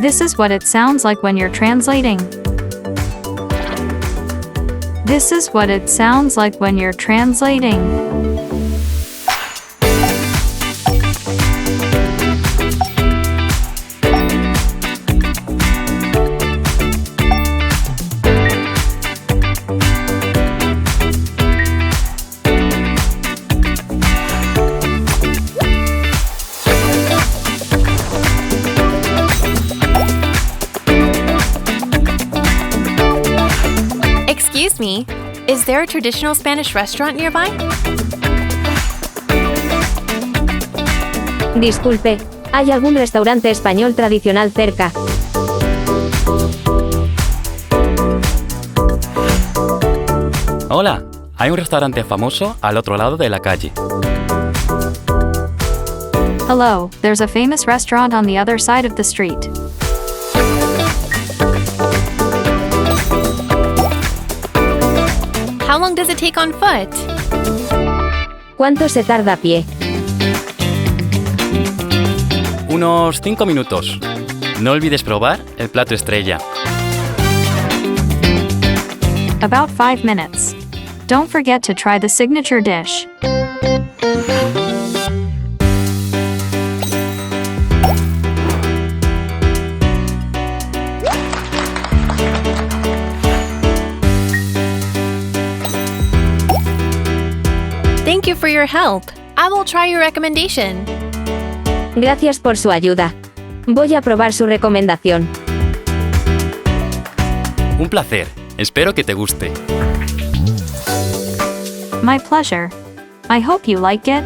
This is what it sounds like when you're translating. This is what it sounds like when you're translating. Excuse me, is there a traditional Spanish restaurant nearby? Disculpe, ¿hay algún restaurante español tradicional cerca? Hola, hay un restaurante famoso al otro lado de la calle. Hello, there's a famous restaurant on the other side of the street. How long does it take on foot? ¿Cuánto se tarda a pie? Unos 5 minutos. No olvides probar el plato estrella. About 5 minutes. Don't forget to try the signature dish. Thank you for your help. I will try your recommendation. Gracias por su ayuda. Voy a probar su recomendación. Un placer. Espero que te guste. My pleasure. I hope you like it.